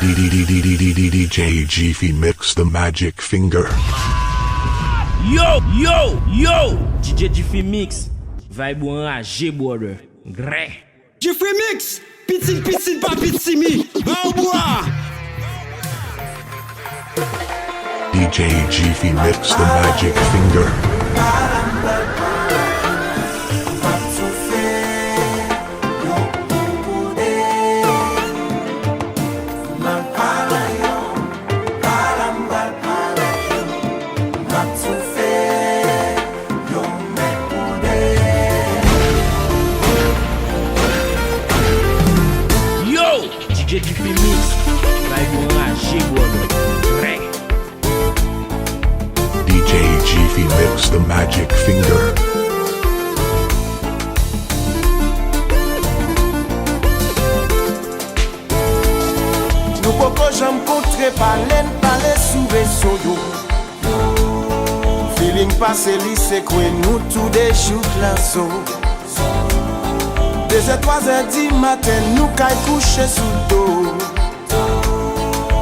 DJ Jiffy mix the magic finger. Yo, yo, yo! DJ Jiffy mix. Vibe enragé, border. Gré. Jiffy mix. Piti, pas piti mi. Va au bois. DJ Jiffy mix the magic finger. DJ Jiffy mix. Vibe enragé, border. Gré. DJ Jiffy mix the magic finger. Nous pouvons jamais contrer parler sous vaisseau yo. Feeling passé lycée quoi nous tous des shoot la so. 2h, 3h du matin nous caille coucher sous dos.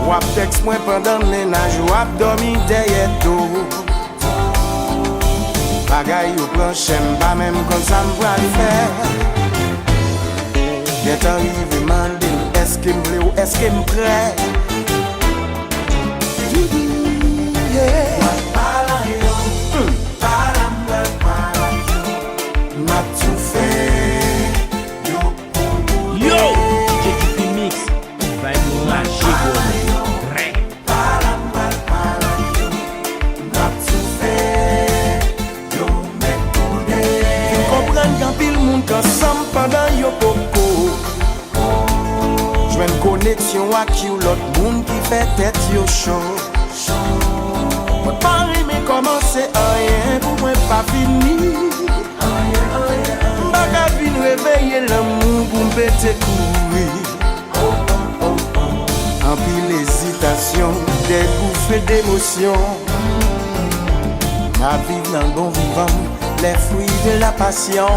Wap texte moi pendant le ménage, wap dormi derrière dos. Bagay ou planche, pas même comme ça m'voit le faire. Get arrivé, mandé, est-ce qu'il me plaît ou est-ce qu'il me prête? Yeah. M'a tout fait. Yo! DJ Jiffy mix. Vibe enragé, border. Gré. Ensemble pendant yo poco. J'vais une connexion avec you l'autre monde qui fait tête yo chaud. Moi pas aimer commencer rien pour moi pas fini. Baga vin réveiller l'amour pour me péter courir. En pile hésitation, des bouffées d'émotion. Ma vie dans le bon vivant, les fruits de la passion.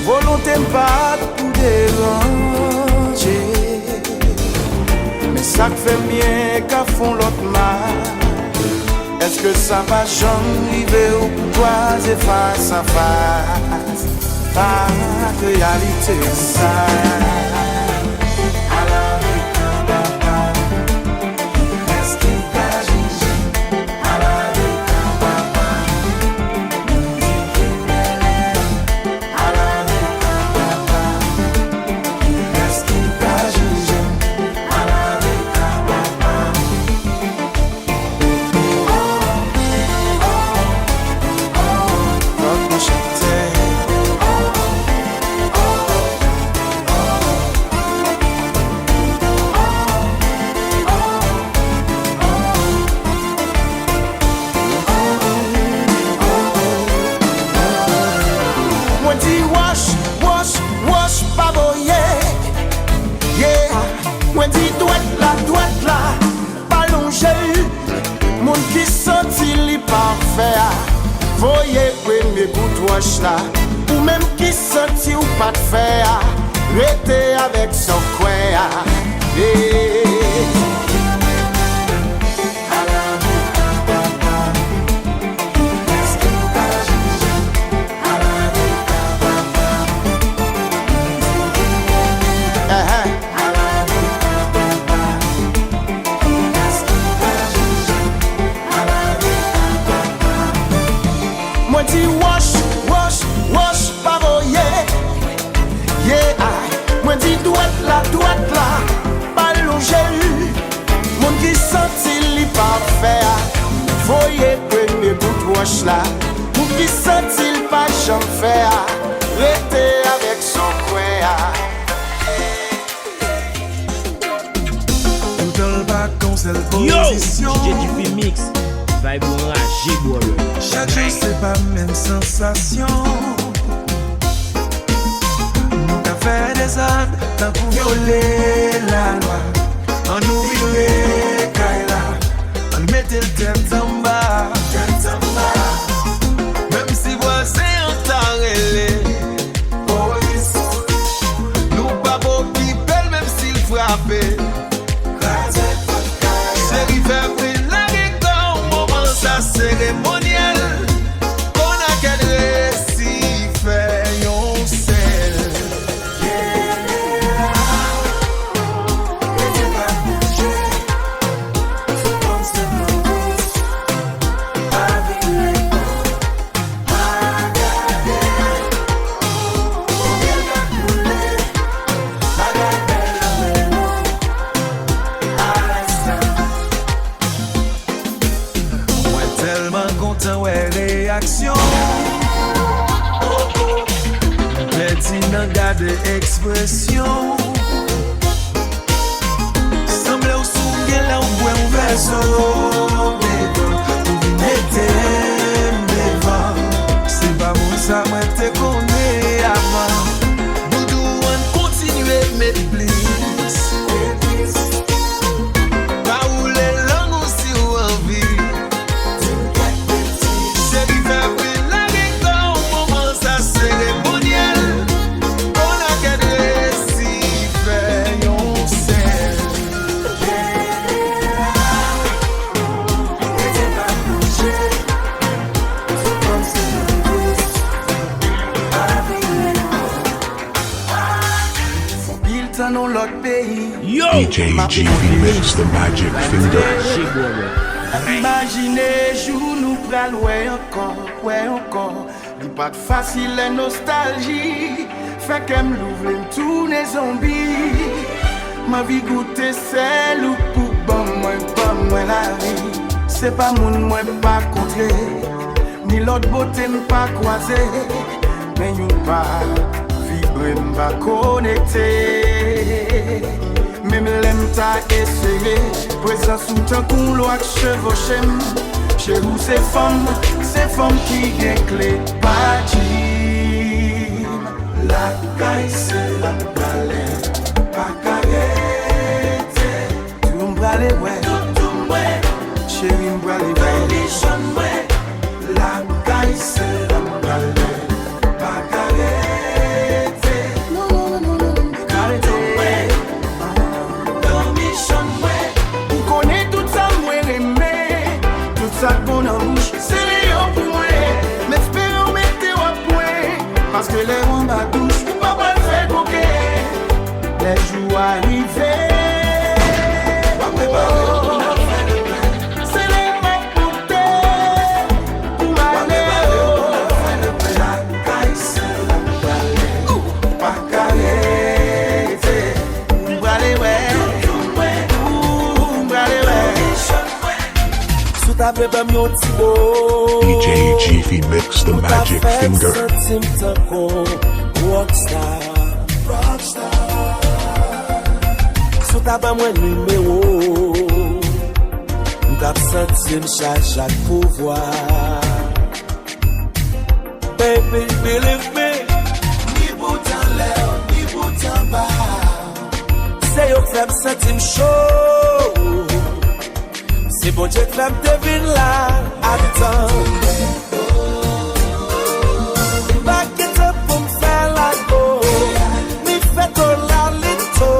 Volonté pas pour déranger, mais ça fait bien qu'à fond l'autre mal. Est-ce que ça va jamais arriver au pouvoir et face à face? Pas de réalité ça. Voyez premier bout de roche là, ou même qui senti ou pas de faire, rester avec son coin. Moi dis wash, pas voyer. Yeah, moi dis droite là, pas longer. Mon qui senti li pas faire. Voyez premier bout de wash là, mon qui senti li pas jamais faire. Rester avec son coin. Yo! DJ Jiffy mix. Vibe enragé, border. Chaque jour c'est pas même sensation. Nous qu'a fait des actes tant pour violer la loi. On nous virer Kaila, on mettait le action. Petit nan gade expression. Semble ou souge la ou bwe ou verso. Ou vinete m'devan. C'est pas bon ça moi te connais avant. Doudou on continue mais please. Yo! DJ Jiffy Mix the Magic Finger. Imaginez jour nous pral ouais encore. Di pas facile la nostalgie. Fait qu'elle l'ouvre tourne zombie. Ma vie goûter c'est ou pour bon moi la vie. C'est pas moun moi pas contré. Ni l'autre beauté m'pas croisé. Mais you pas vibrer m'pas connecté. Même l'aime t'a essayé. Présence sous ton couloir chevauché. Chez vous c'est femmes qui gagnent clé. Parti. La caille c'est la galère. Pas carré. Tout m'brale ouais. Chérie m'brale ouais. La caille c'est la galère. Pas carré. Ça bon en bouche, c'est léon pour moi. Mais espérons mettre au point. Parce que les ronds ma douche, ou pas le faire coquet. Les jours arrivés. C'est les mains portées. Pour m'aller. La caille, c'est la galère. Pas carré. Pour aller, ouais. DJ Jiffy Mix the Magic Finger. Sou taba mwen numéro. M'tap sentim chaque pouvoir. Baby, believe me. Ni boutan lè, ni boutan ba. Se yo fèm sentim chaud. C'est bon Dieu que femme devine là, attends. Back it up pour me faire la go. Mi fait ton la lito.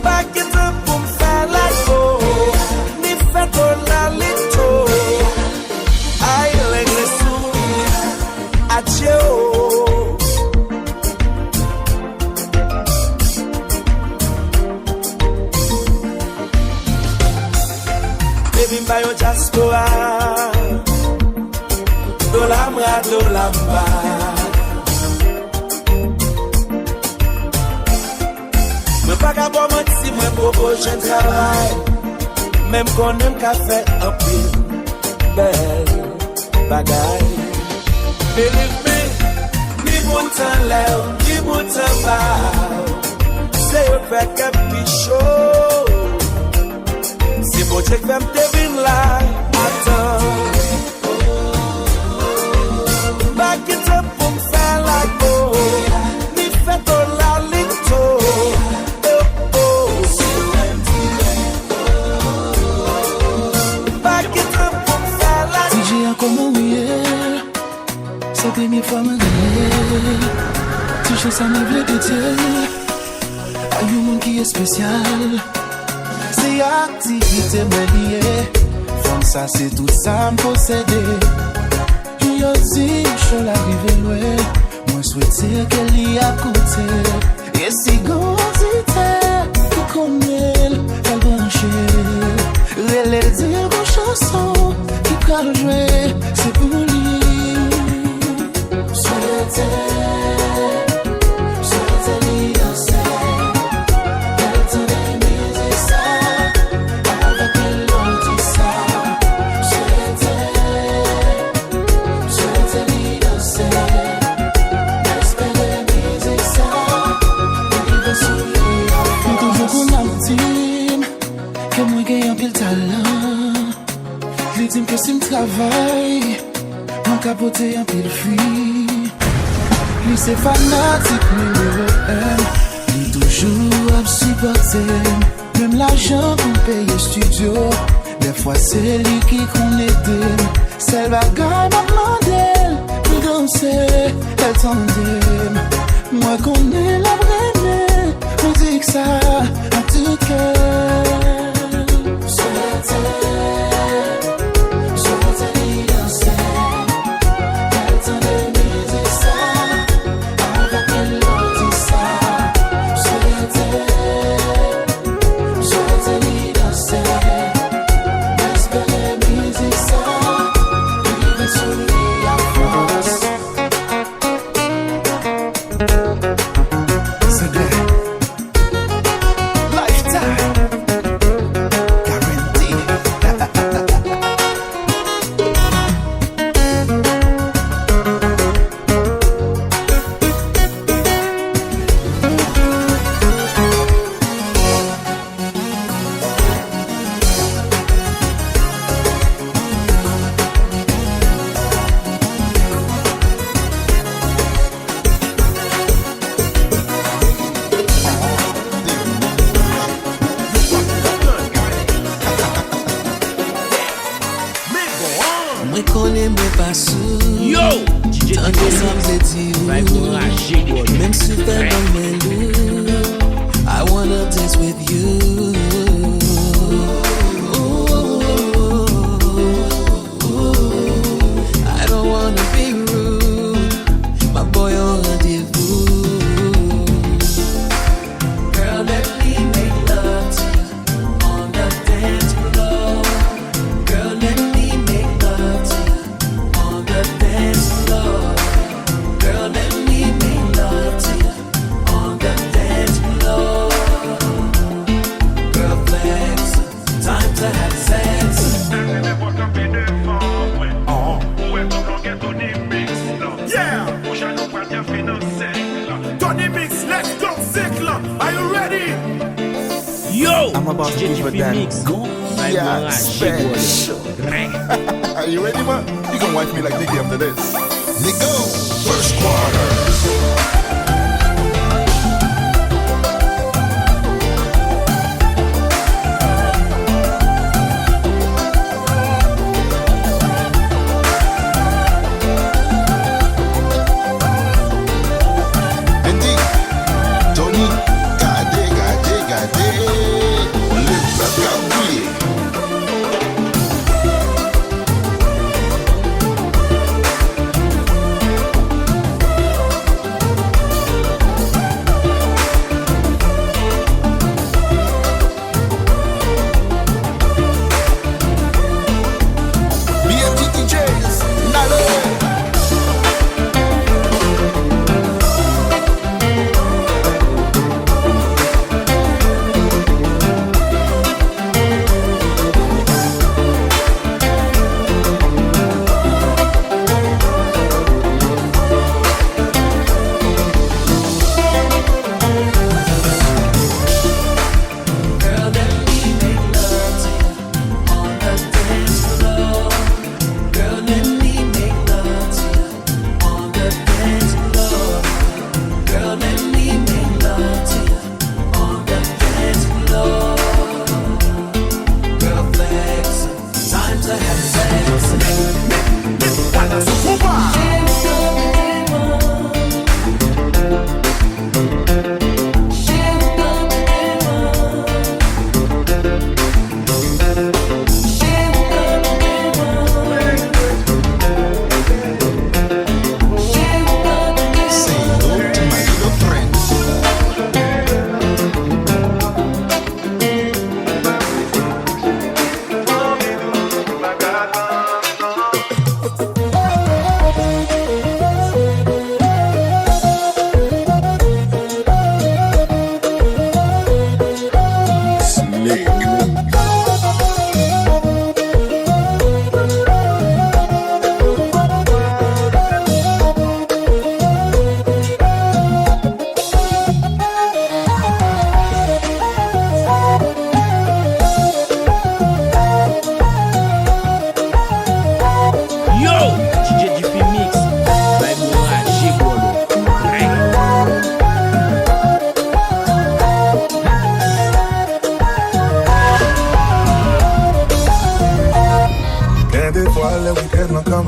Back it up pour me faire la go. Mi fait ton la lito. Aïe, les sous. Adieu. Bayo diaspora, dolamba. Me pas qu'à boire si moi propose je travail. Même qu'on aime qu'à faire un pile belle bagaille. Believe me, ni bon temps l'air, ni bon temps bas. C'est au fait qu'un pichot. C'est beau Dieu que femme devine là, attends. Back it up pour me faire la go. Ni fait ton la lito. Back it up pour me faire la go. Si j'ai un comment hier, c'est la première fois me gagner. Si je sens me bleu de Dieu, a un monde qui est spécial. C'est activité me liée. Comme ça c'est tout ça me posséder. Yo dit je l'arrive loin. Moi souhaiter qu'elle y a côté. Et si grandité qui connaît elle branche. Elle dire une chanson qui peut jouer. C'est pour lui. Souhaiter lui danser. Elle te dit ça. travail, mon capoté un pile fille. Lui c'est fanatique numéro 1. Lui toujours à supporter. Même l'argent qu'on paye studio, des fois c'est lui qui qu'on aide. C'est le bagage m'a demandé, nous danser, elle tendait. Moi qu'on est la vraie, on dit que ça a tout cœur. I wanna dance with you. I don't wanna be rude, my boy on rendezvous. Girl, let me make love to you on the dance floor. Girl, let me make love to you on the dance floor. Girl, let me make love to you on the dance floor. Girl, flex, time to have sex. Yeah! Tony Mix, let's go, Zikla. Are you ready? Yo! I'm about to give you that Yeah, special. Are you ready, man? You can wipe me like Nicky after this. Nico, first quarter. Indeed. Tony, gade, lips up, gade.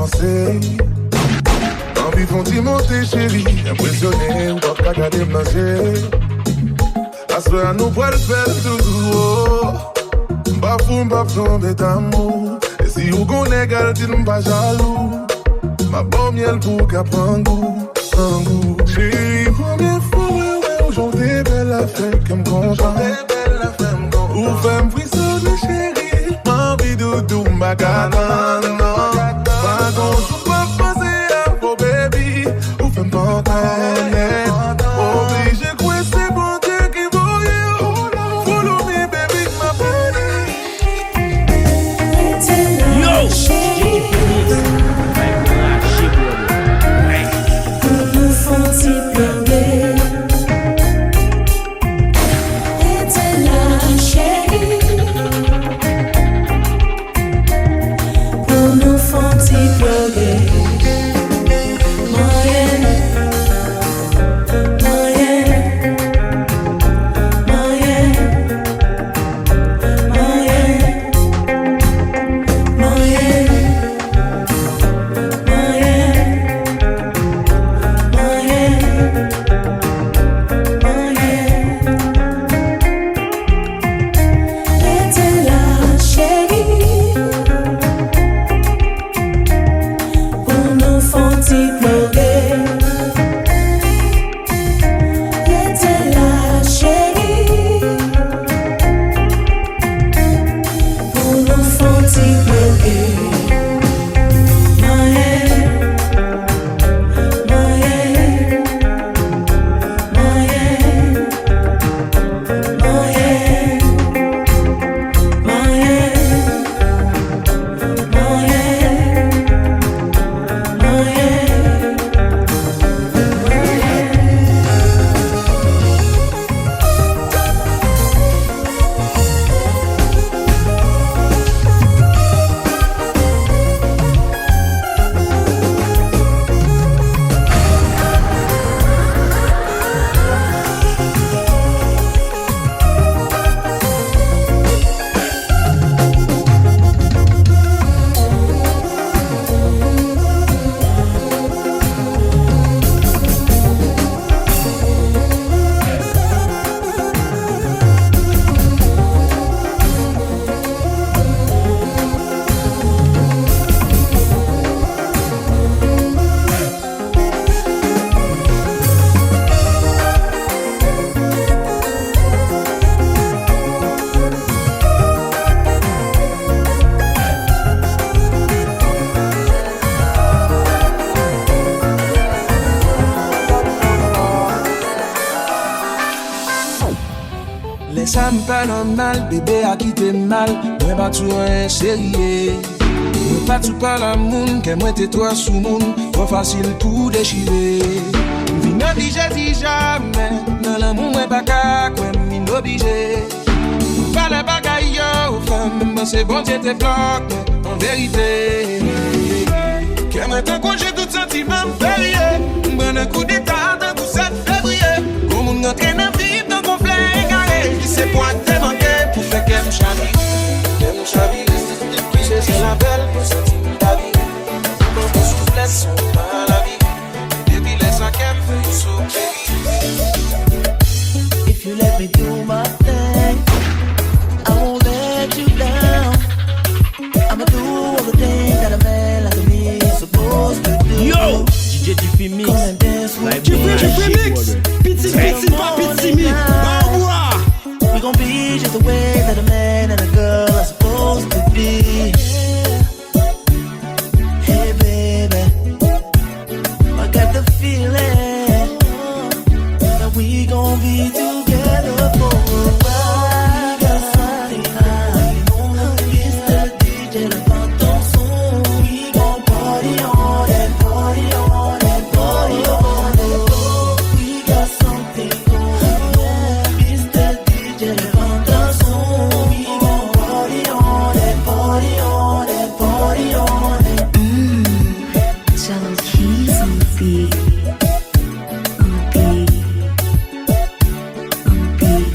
commencer. Envie font t'y monter, chérie. Impressionné, ou pas qu'à garder manger. À ce moment, nous pouvons le faire toujours. Bafou, bafou, d'amour. Et si vous connaissez, gardez-nous pas jaloux. Ma bonne miel pour qu'à prendre goût. Chérie, première fois, ouais, aujourd'hui, belle affaire qui me content. Ou femme frissonne, chérie. Envie de doudou, m'bagana. Pardon, je peux passer à vos baby. Ou femme pantalette. Obligé, quoi, c'est bon Dieu qui voyait. Follow me, baby, ma body. Yo, DJ Phoenix, live mon haché brother. Nous font-ils pleurer? Était là, chérie. Pour nous font-ils pleurer? Moyenne, moyenne, moyenne, moyenne, moyenne. Ça me parle mal, bébé a quitté mal. Moi pas tout un sérieux. Moi pas tout par la moun, que moi t'es toi sous moun. Trop facile pour déchirer. Vin obligé si jamais. Dans l'amour moi pas qu'à quoi m'in obligé. Pas la bagaille yo femme, mais c'est bon Dieu te bloque en vérité. Que moi tant qu'on j'ai tout sentiment férié. Bon un coup d'état dans tout 7 février. Comme on entraîne à vivre dans conflit. C'est pour te manquer pour faire qu'elle me chavire. Qu'elle me chavire. C'est la belle pour sentir la vie. Mon souffle sont dans la vie. Baby, laisse à qu'elle me sauve. If you let me do my thing, I won't let you down. I'ma do all the things that a man like me is supposed to do. Yo, DJ Phoenix, live mon haché brother. Piti, piti, pas piti, mi. We gon' be just the way that a man and a girl are supposed to be. Hey baby, I got the feeling that we gon' be together for a while. Got something high, it's the DJ that bought ton son. We gon' party on that, party on that, party on that. We got something going, it's the DJ that bought ton son. We gon' party on that, party on that, party on that. Jello keys on the beat. On the beat. On the beat.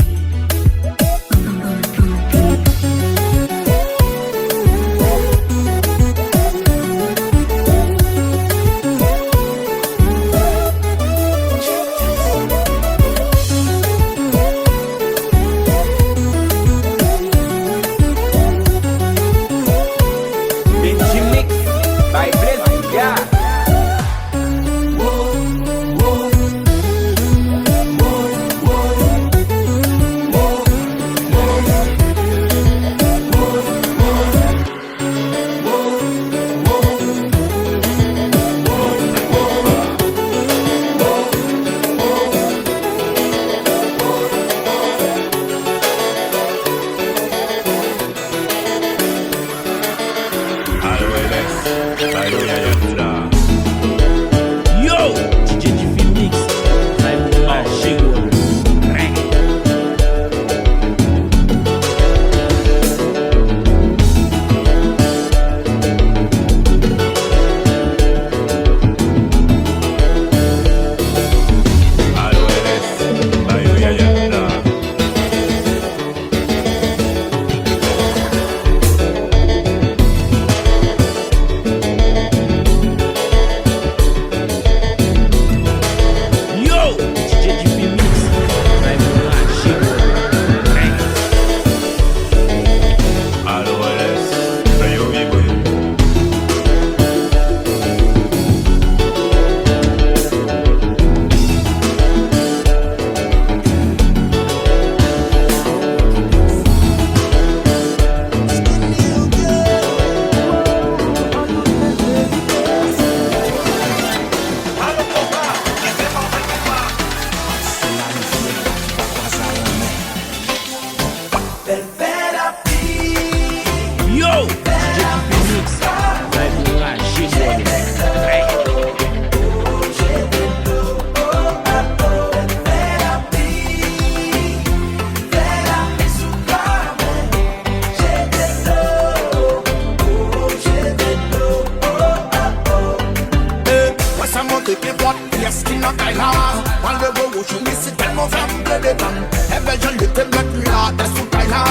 mon femme plein de temps. Et ben je l'étais maintenant, t'es sous taille là.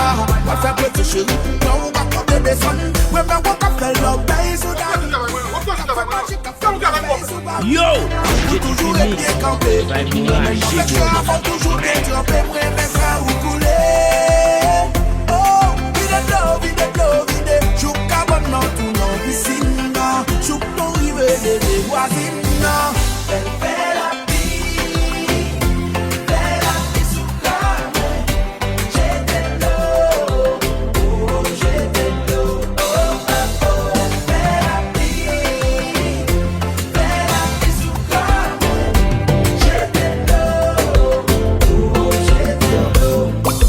Moi fais petit chéri, non on va compter des sons. Ouais mais on va faire le baisse ou Yo, j'ai toujours été bien campé. Avant toujours bien trempé, moi mes frères ou couler. Oh, vide, joue cabane dans tout non piscine. Joue ton rive des voisines. Fais la vie sous carré. J'ai de l'eau, oh j'ai de l'eau, oh fais la vie sous carré. J'ai de l'eau, oh j'ai de l'eau,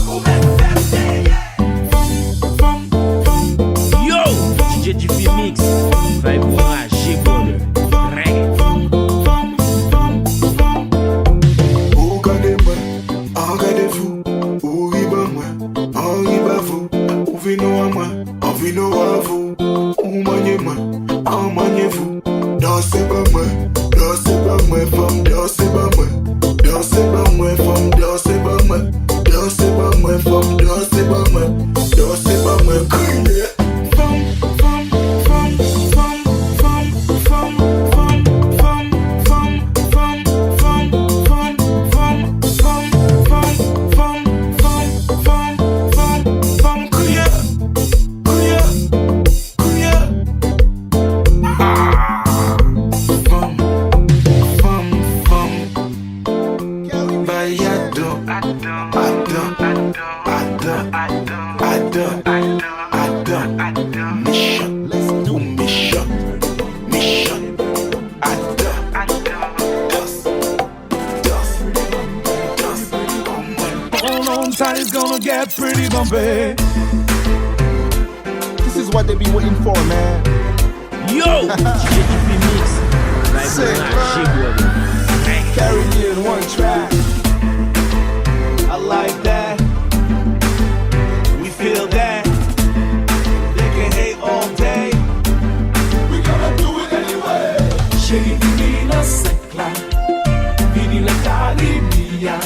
ou même faire yo, DJ Jiffy Mix, vai voar, chegou, It's gonna get pretty bumpy. This is what they be waiting for, man. Yo, DJ Jiffy Mix, vai voar, chegou, Caribbean one track. I like that. We feel that. They can hate all day. We gonna do it anyway. Chérie, vini la secla, vini la Caribia.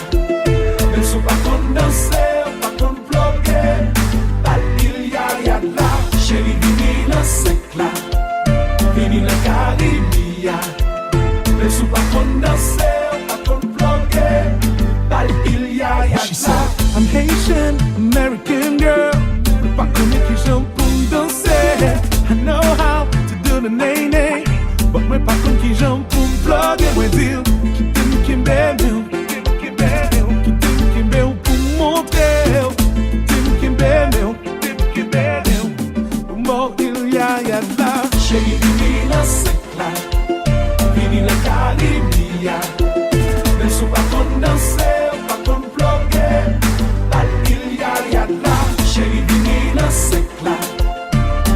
Même si pas qu'on danser, pas qu'on bloquer. Pas il y a là. Chérie, vini la secla, vini la Caribia. Même si pas qu'on danser. She said, I'm Haitian, American girl. Pas qu'on est qui j'aime pour me danser. I know how to do the nay-nay. But moi pas qu'on qui j'aime pour me plugger. Moi dire, quitte-moi qui m'belle, quitte-moi pour montrer. Quitte-moi qui m'belle, pour montrer il y a là. Chérie, vini la secla, vini la Caribia. Mais si pas qu'on danser.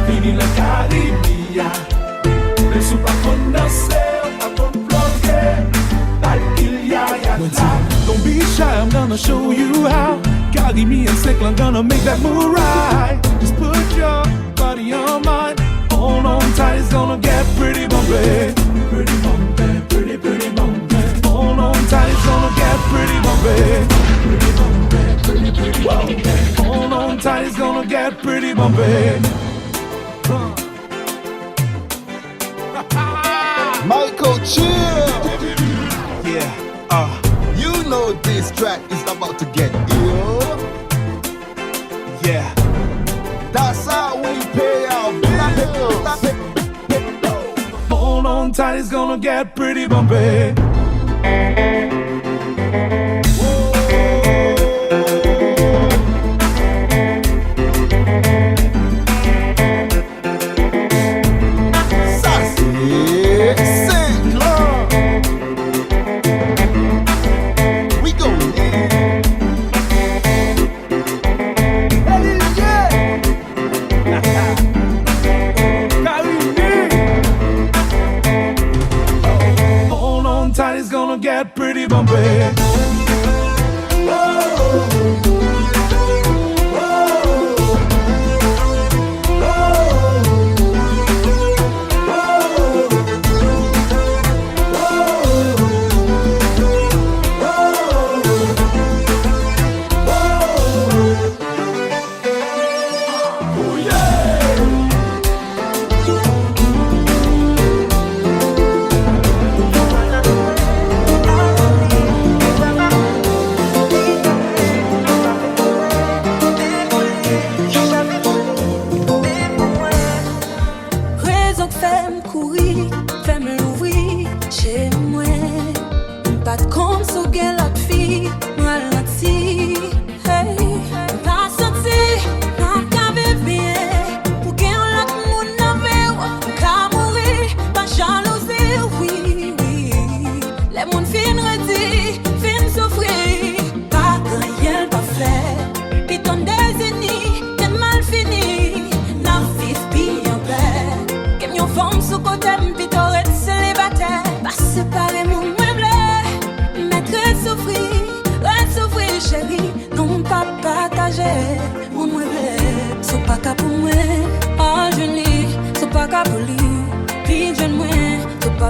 Vini la Caribia. Mais si pas qu'on danser, pas qu'on bloquer. Like il y a Don't be shy, I'm gonna show you how. Caribbean sick, I'm gonna make that move right. Just put your body on mine. Hold on tight, it's gonna get pretty bumpy. Pretty bumpy, pretty bumpy. Hold on tight, it's gonna get pretty bumpy. Pretty bumpy, pretty bumpy. Hold on tight, it's gonna get pretty bumpy. Michael, chill. Yeah, you know this track is about to get ill. Yeah, that's how we pay our bills. Hold on tight, it's gonna get pretty bumpy. Hold on tight, it's gonna get pretty bumpy.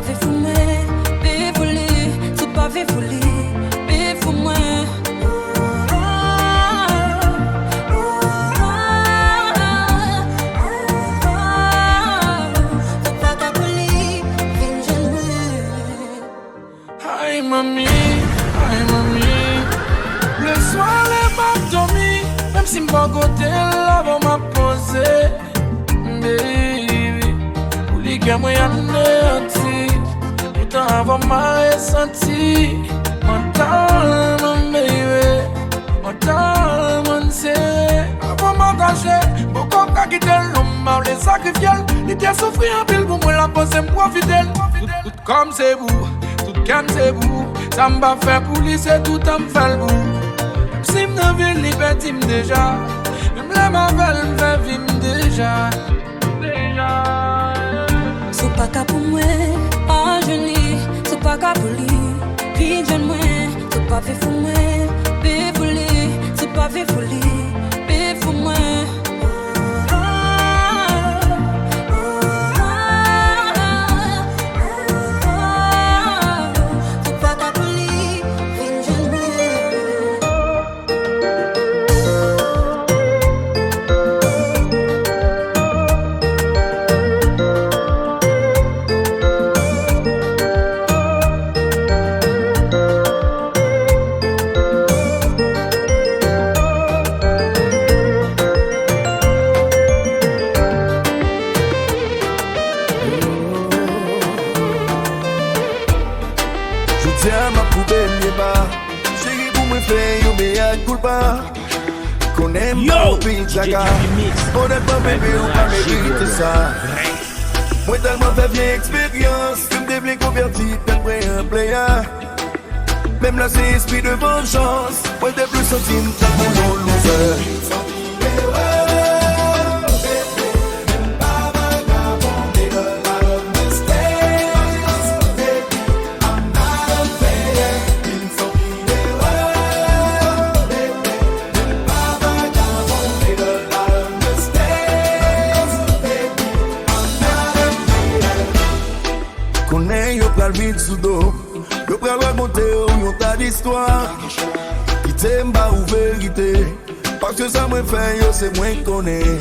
fait fou moi, bé folie, tout pas fait folie, bé fou moi. Aïe mamie, le soir les pas dormi, même si m'pas côté là va m'a posé, baby, pour les gars moi y'en ai pourtant avant m'a ressenti, mental mon baby, mental mon serré, avant m'engager, beaucoup qu'à quitter l'homme, m'a les sacrifier, les pieds souffrir en pile pour moi la poser m'profiter, tout comme c'est vous. Comme c'est vous, ça m'a fait pour lui, c'est tout à me faire le bout. Si m'en ville, il fait tim déjà. Même la mavelle me fait vivre déjà. C'est pas qu'à pour moi, en genou, c'est pas qu'à pour lui. Puis jeune moi, c'est pas fait pour moi. Bé folie, c'est pas fait pour lui. Bé pour moi. Moi tellement fait bien expérience, que me déblé converti, tel vrai un player. Même là c'est esprit de vengeance, moi t'es plus centime, t'as mon nom loser. Yo pral raconter yon tas d'histoire qui t'aime pas ou vérité. Parce que ça me fait yo c'est moins connaît.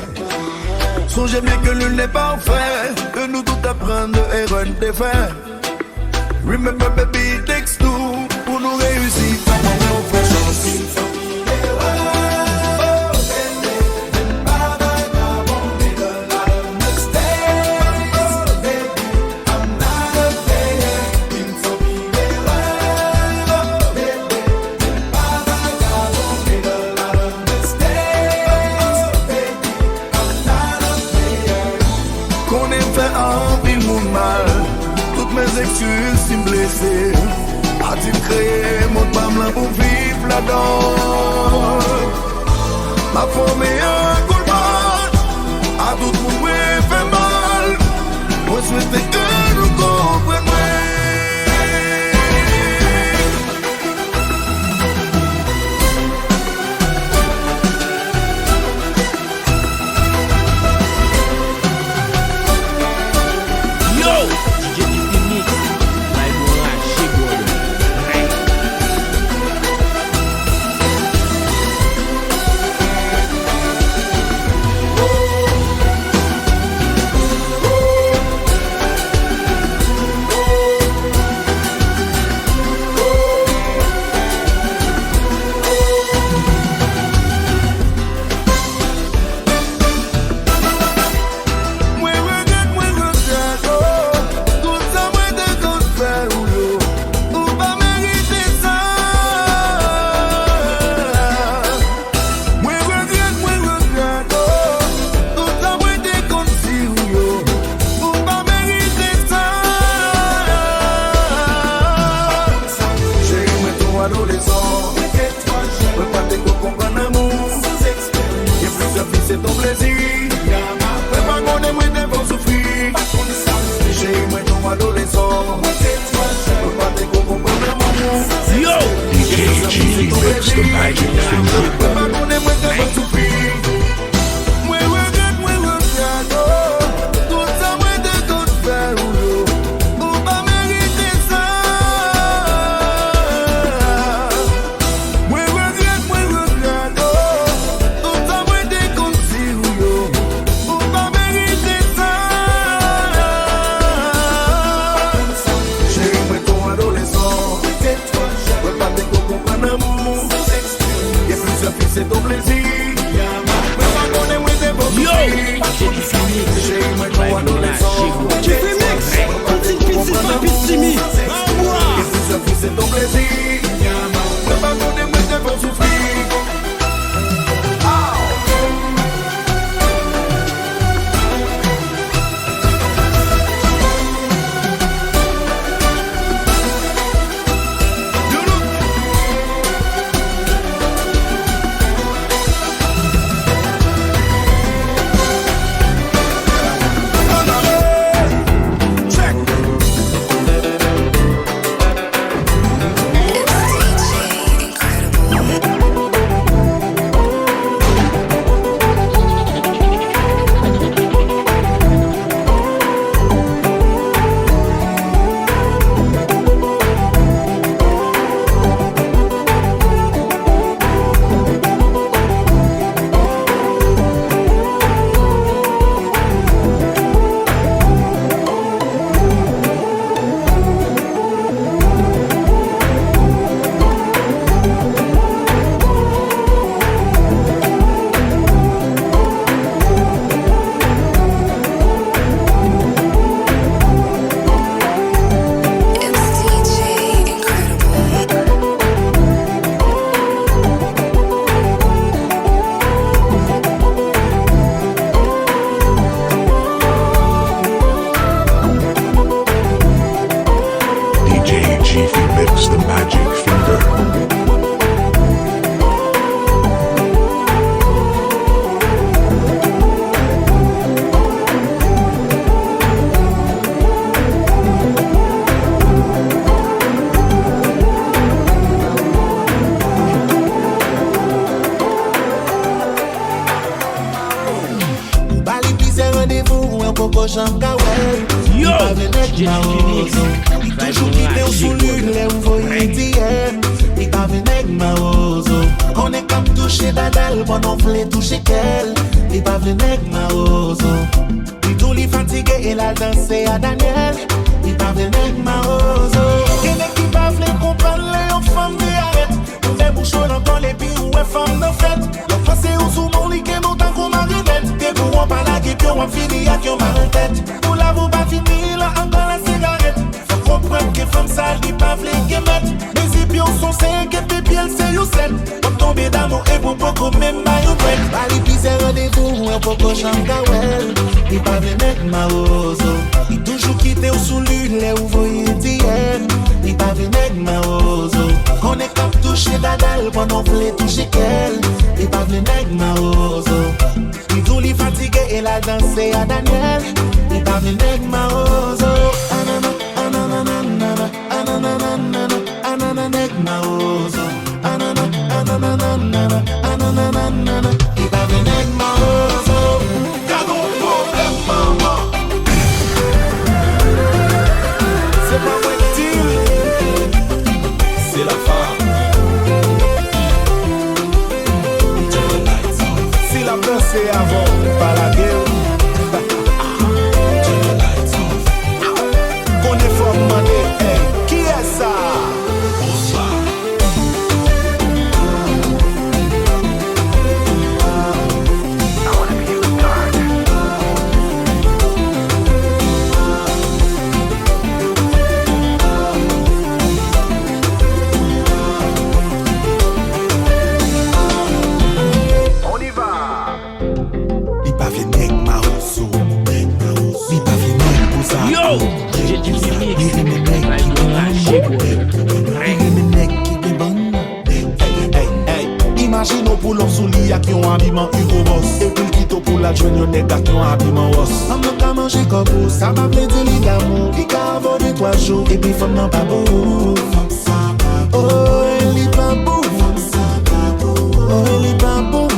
Songez bien que nul n'est parfait, que nous tout apprendre de erreur de faire. Remember baby it takes two pour nous réussir, on fait chance. Excuses si blessé, a-t-il créé mon femme là pour vivre là-dedans? Ma femme est un coup de balle, à tout le monde fait mal. Moi souhaite que nous comprenions. Tout ça, moi, de tout faire, ou pas ça fait c'est ton plaisir. Yo, Chérie, moi, je vois adolescent. Jiffy Mix, Pitsy, pas Pitsy, Qu'est-ce que ça fait c'est ton plaisir. Moi, pas qu'on aime, moi, je vais souffrir. Yo, DJ Phoenix, toujours quitté au soulu, les envoyés d'hier. Il pas venu avec ma rose. On est comme touché d'adal, pendant flé touché qu'elle. Il pas venu avec ma rose. Il tout li fatigué, il a dansé à Daniel. Il pas venu avec ma rose. Quel est qui pas venu comprendre les femmes de arrête. On fait bouchon dans les pieds ou est femme de fête. L'enfant c'est au sous-mon lit, qui nous tant qu'on marionnette. T'es courant par la gueule, puis on finit à qui on m'a en tête. Pour la vous pas fini, là encore la cigarette. Faut comprendre que femme sale, il pas vle qui mettre. Les épions sont 5 et puis elle c'est you 7. Pour tomber d'amour et pour beaucoup même maillot break. Bali puis c'est rendez-vous, un poco changawel. Il pas vle mettre ma rose. Il toujours quitté au soulu, les ouvriers d'hier. Il pas vle mettre ma rose. On est comme touché d'adal, pendant vle toucher qu'elle. Il pas vle mettre ma rose. Il tout li fatigué, il a dansé à Daniel. Il pas vle mettre ma rose. Anana, anana, anana, anana, anana, anana, nek ma rose. Anana, anana, anana, anana, anana. Il pas vle mettre ma rose. Y'a ton problème, maman. C'est pas moi qui dis, c'est la femme. Si la peur c'est avant, pas la guerre. Qu'on est fort demandé, hey, qui est ça? Yo, DJ Phoenix, imagine pour l'homme sous lit qui ont un habillement Hugo Boss. Et puis le quitte pour la journée, on est gars qui ont un habillement Ross. On n'a qu'à manger comme vous, ça m'a plaît de lit d'amour. Qui a avorté 3 jours, et puis femme n'a pas beau. Oh, elle est pas beau. Oh, elle est pas beau.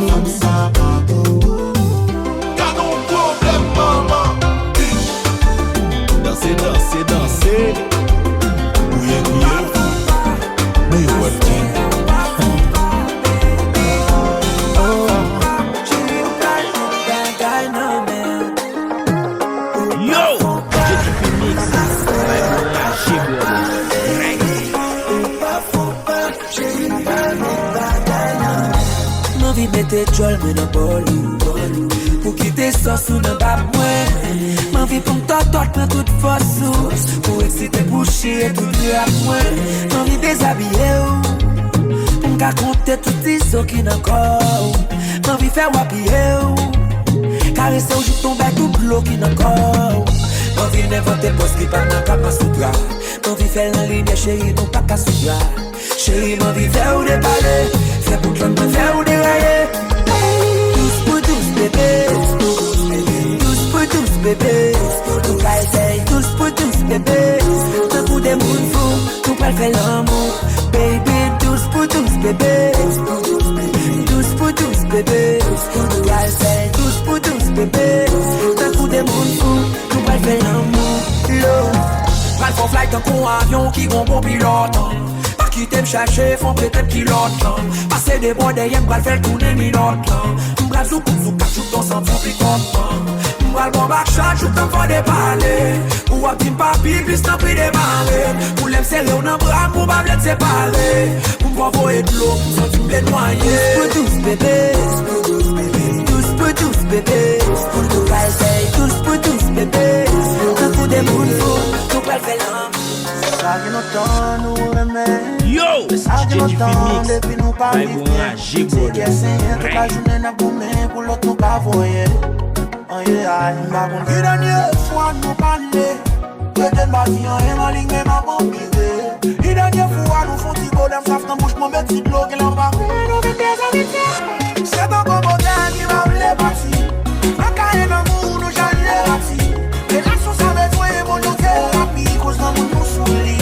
T'as ton problème, maman. Danser, danser, danser. Bouillez, bouillez. Mais où est-il? M'envie mettre jol mais dans bolou. Pour quitter ça sous le bas moi. M'envie pour m't'entendre prendre toute force. Pour exciter boucher et tout le à moi. M'envie déshabiller ou. Pour m'raconter toutes les choses qui n'ont corps. M'envie faire wapiller ou. Caresser ou juste tomber tout l'eau qui n'ont corps. M'envie n'inventer poste qui parle dans capa sous bras. M'envie faire la ligne chérie non pas qu'à sous bras. Chérie m'envie faire ou déballer. Faire pour que l'on me faire ou dérailler. Tous pour tous bébé. Tous pour tous bébé. Nous pas essayer. Tous pour tous bébé. Tant pour des mouns fous. Nous pas faire l'amour. Baby tous pour tous bébé. Tous pour tous bébé. Nous pas essayer. Tous pour tous bébé. Tant pour des mouns fous. Nous pas faire l'amour. Love. Pas de flight dans un avion qui gon bon pilote. Qui t'aime chercher, font peut-être pilote. Passer des bois derrière, m'bral faire tourner minute. M'bral zouk tout ton sang pour picote. M'bral bon bac chat, joue t'en faut des palais. Ou à tim papi, plus t'en prie des marées. Pour l'aime serrer, on en bras, pour pas me séparer. Pour m'envoyer de l'eau, pour sentir me noyer. Tous pour tous bébé. Tous pour tous bébé. Nous pas essayer, tous pour tous bébé. Un coup des moules fous, nous pas le faire l'amour. Ça que nous temps nous remet. Yo, ça que nous temps depuis nous pas vivre. C'est qui essayer toute la journée n'a boumé pour l'autre nous pas voyer. Oh yeah, ma bonne vie dernière fois nous parler. Peut-être ma vie en aime en ligne mais ma bonne misée. La dernière fois nous font petit bonheur, ça fait un bouche mon petit blog et l'on va nous faire des amitiés. C'est un bon modèle qui va voler partir. Un carré d'amour nous j'allais les ratis. Les relations ça besoin et mon nom thérapie. Cause l'amour nous sourit.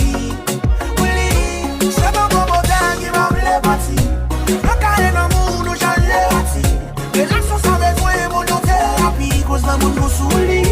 C'est un bon modèle qui va voler partir. Un carré d'amour nous j'allais les ratis. Les relations ça besoin et mon nom thérapie. Cause l'amour nous sourit.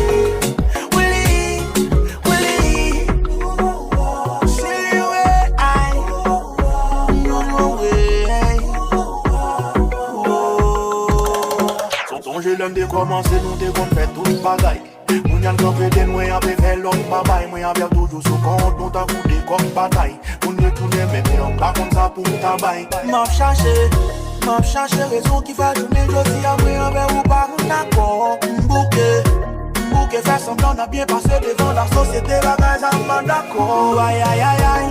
L'homme de commencer, nous devons faire tout le bagaille. Nous n'y a campé de nous et on peut faire l'autre babaille. Moi, on toujours sous compte, nous t'en coudé comme bataille. Nous n'y tourner, mais on pas comme ça pour tabaille. M'a cherché raison qui va tourner. Je dis à moi, on va ou pas, on d'accord. M'bouquet, faire semblant, on a bien passé devant la société. La gage, on m'a d'accord. Aïe, aïe, aïe, aïe.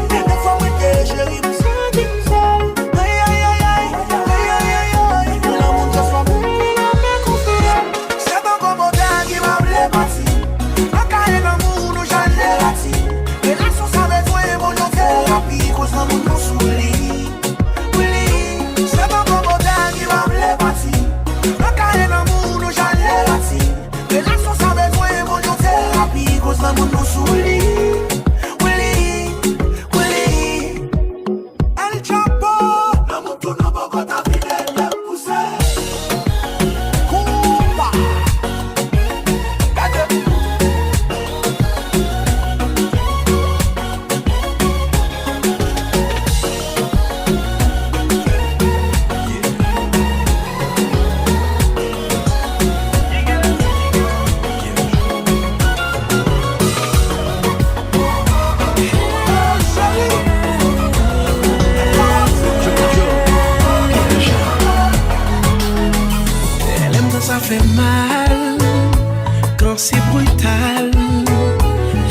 Des fois, moi, t'es chérie, me sentis seul. Aïe, aïe, aïe, aïe. Un carré d'amour, nous j'allais les ratis. Les relations ça besoin et mon nom thérapie. Cause l'amour nous sourit. Oui, c'est un bon modèle qui va me les bâtir. Un carré d'amour, nous j'allais les ratis. Les relations ça besoin et mon nom thérapie. Cause l'amour nous sourit. Oui, El Chapo. L'amour tourne en Bogota, fidèle, le poussé. Ça fait mal quand c'est brutal.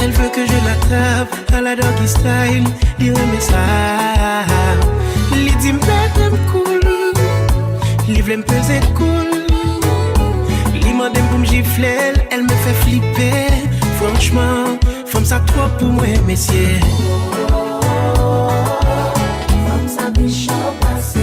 Elle veut que je l'attrape à la doggy style. Il remet ça. Il dit m'aime cool. Il veut me peser cool. Il m'a dit pour me gifler. Elle me fait flipper. Franchement, femme ça trop pour moi, messieurs. Femme ça bichot passé.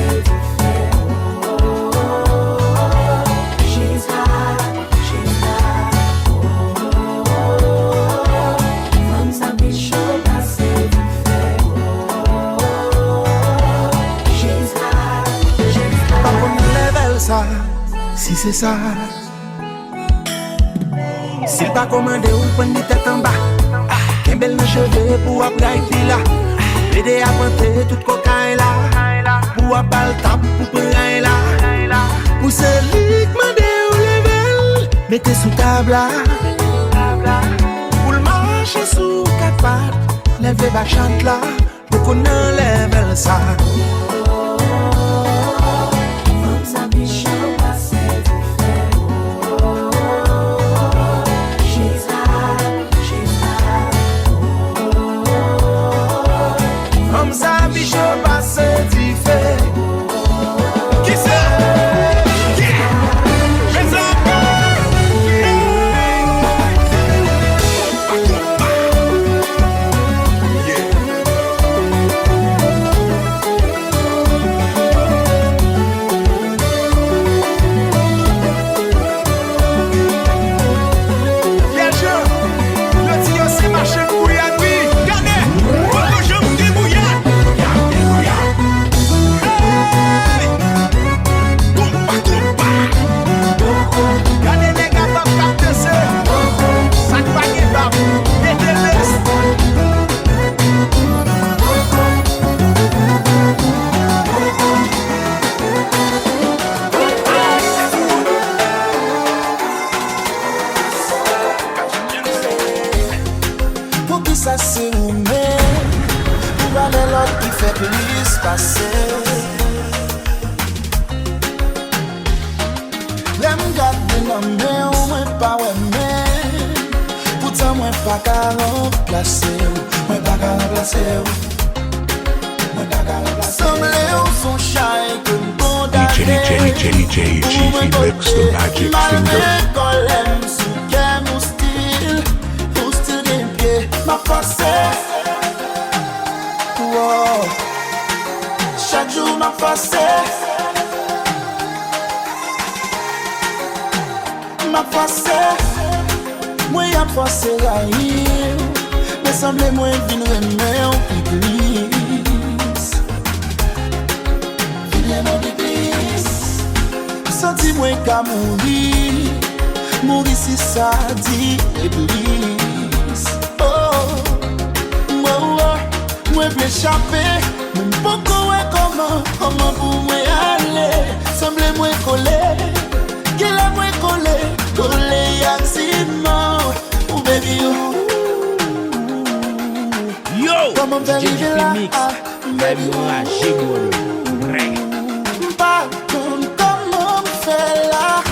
Si c'est ça, s'il pas commandé ou prendre des têtes en bas, qu'un bel cheveux pour apprendre là, aider à monter toute cocaïne là, pour apprendre table pour prendre là, pour celui qui m'a dit au level, mettez sous table là, pour le marcher sous quatre pattes, levez bas chante là, pour qu'on enlève ça. pas qu'à remplacer, moi pas qu'à remplacer. Semblé au son chai que bon DJ Jiffy Mix the Magic Finger. Ma passé, wow. Chaque jour ma passé, moi y'a passé la île, mais semblait moi vine remet en église, vine en église, senti moi qu'à mourir si ça dit église. Moi veux échapper, même pas comment pour moi aller. Semble moi coller, qu'elle a moi collé accident. Oh baby Yo, comment faire vivre là, baby pas comment faire là.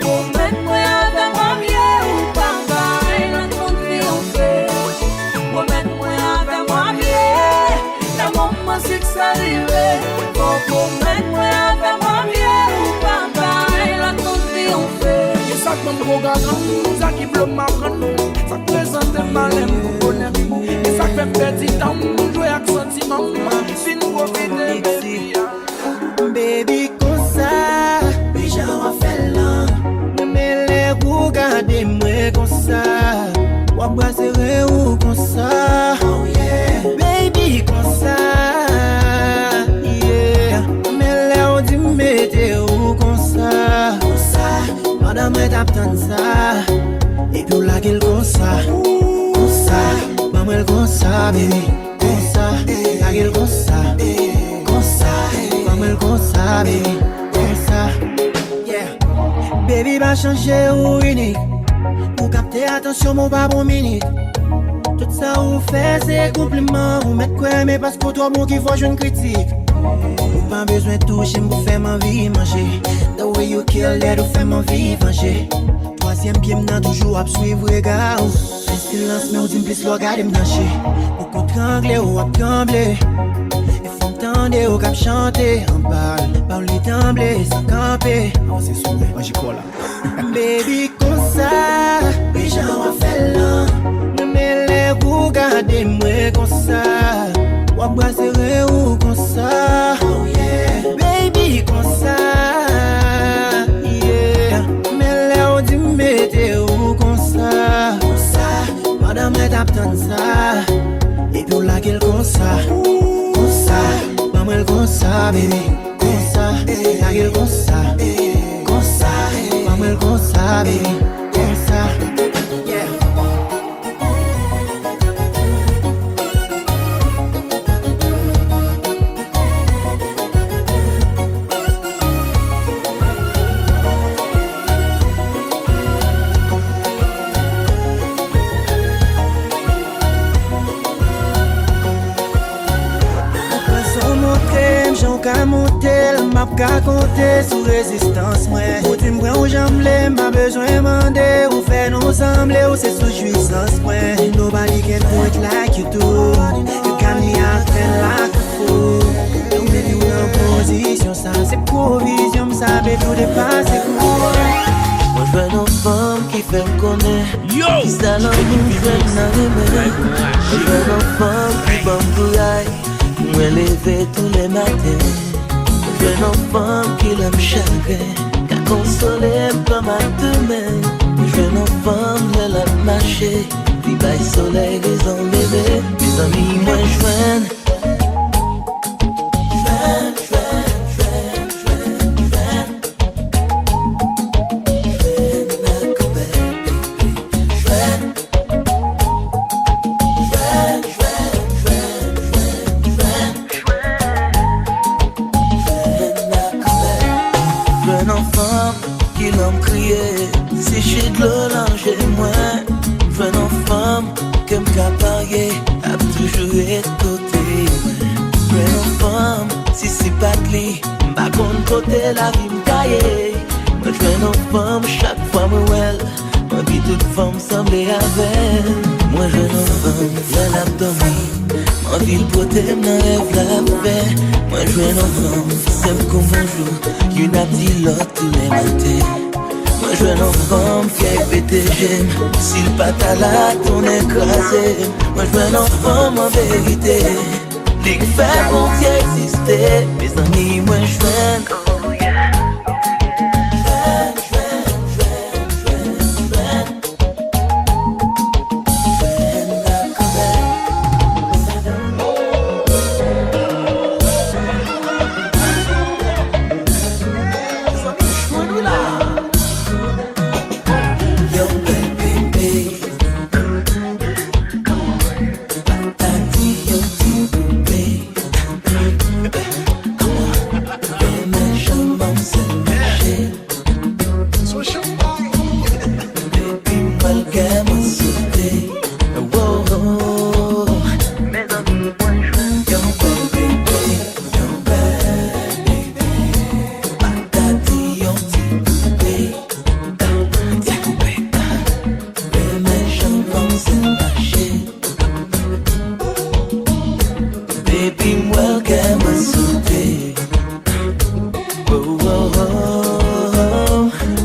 Pour mettre moi trop gagnant, ça qui veut m'apprendre, ça présente malin pour bonheur. Et ça fait petit temps, jouer avec sentiment, fin profiter, baby, comme ça, déjà on fait là. Mais les regardez-moi comme ça, ou brasserai ou comme ça, oh yeah, baby, comme ça, yeah. Mais les on dit mettez ou comme ça, madame est absente ça, et puis la gueule comme ça, maman comme ça, baby, comme ça, la gueule comme ça, maman comme ça, baby, comme ça, yeah. Baby va changer ou unique, pour capter attention mon pas bon minute. Tout ça ou fait c'est compliment, vous mettez quoi mais parce que toi mon qui faut je ne critique. Ou pas besoin de toucher pour faire ma vie manger. The way you kill that ou faire ma vie venger. Troisième pied m'nan toujours à suivre regard. Le silence mais ou dit plus le regarder m'nacher. Beaucoup trembler ou à trembler. Et faut m'tendre ou cap chanter. En balle, parle trembler, sans camper. Oh c'est souvent, moi j'y crois là. Baby comme ça, déjà on fait là. Mais les regardez-moi comme ça. Ou brasserai ou comme ça, oh yeah, baby comme ça, yeah. Mais là on dit mettez ou comme ça, madame est absente ça, et puis la gueule comme ça, maman comme ça, baby, comme ça, la gueule comme ça, maman comme ça, baby, comme ça, yeah. Qu'à monter, m'a qu'à compter sous résistance, moi. Ou tu m'prends ou j'emblée, m'a besoin demander. Ou faire nous sembler, ou c'est sous jouissance, moi. Nobody can do it like you do. You got me acting like a fool. Donc baby, ou en position, ça c'est provision, ça peut tout dépasser, cool. Moi je veux nos femmes qui fait me connaître. Qui salon nous fait n'arriver. Je veux nos femmes qui bambouillent. Moi lever tous les matins. Je veux nos femmes qui l'aiment chagrin. Qu'à consoler comme à demain. Je veux nos femmes qui l'aiment marcher. Puis bail soleil raison bébé. Mes amis moi joignent. La vie m'caille. Moi je veux nos femmes chaque fois moi well. Moi vie toute femme semble avec. Moi je veux nos femmes dans l'abdomen. Moi vie le poté m'enlève la paix. Moi je veux nos femmes simple comme bonjour. Y'en a dit l'autre tous les matins. Moi je veux nos femmes qui aient pété j'aime. Si le pâte à la ton écrasé. Moi je veux nos femmes en vérité. Les faire qu'on t'y exister. Mes amis moi je veux.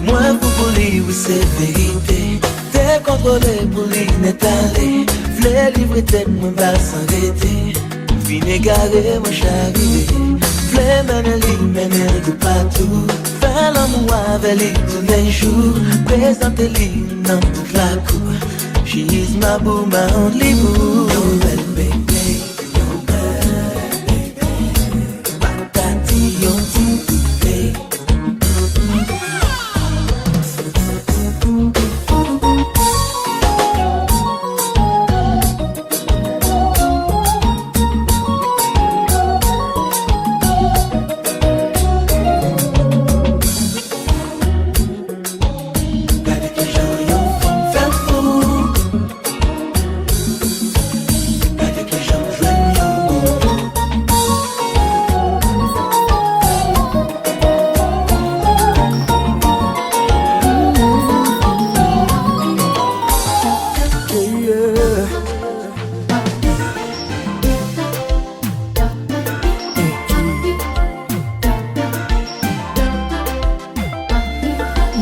Moi vous voulez vous savez. peut-être moi va s'arrêter. Vine garé moi j'arrive. Flemme mène de partout. Faire l'amour avec lui tous les jours. Présenter-lui dans toute la cour. She is my boo, my only boo. Your bad baby, your bad baby. Batati, your baby.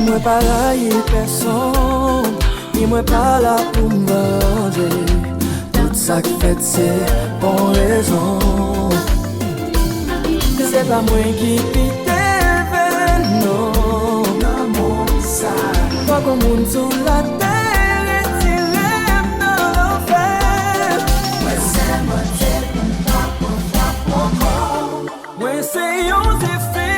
Moi pas railler personne, ni moi pas là pour me venger. Tout ça que fait c'est pour raison. C'est pas moi qui pite non. Non, ça. Pas comme monde sur la terre et tiré dans l'enfer. Ouais, c'est moi qui frappe. Ouais, c'est on s'est fait.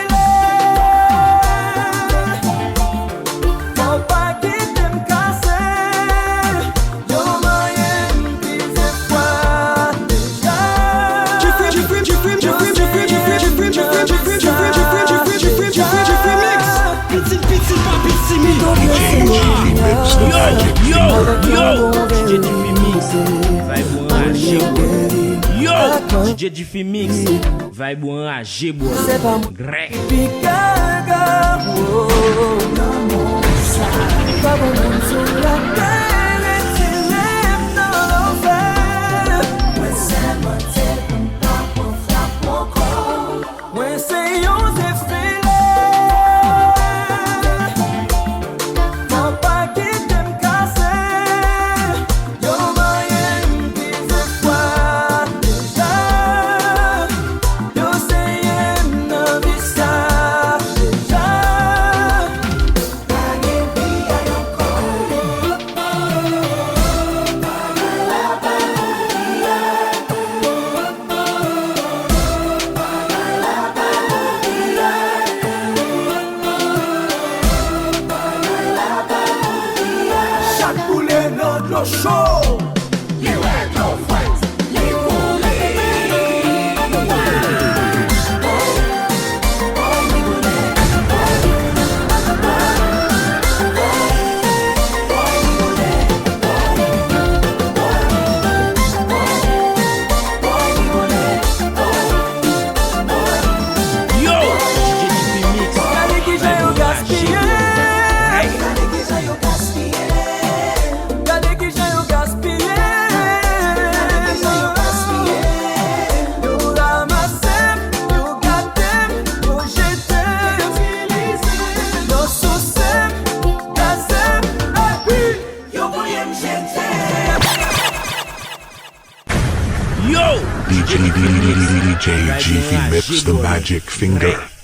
DJ Jiffy Mix, vai boan agir boan. Gré. DJ Jiffy Mix the Magic Finger.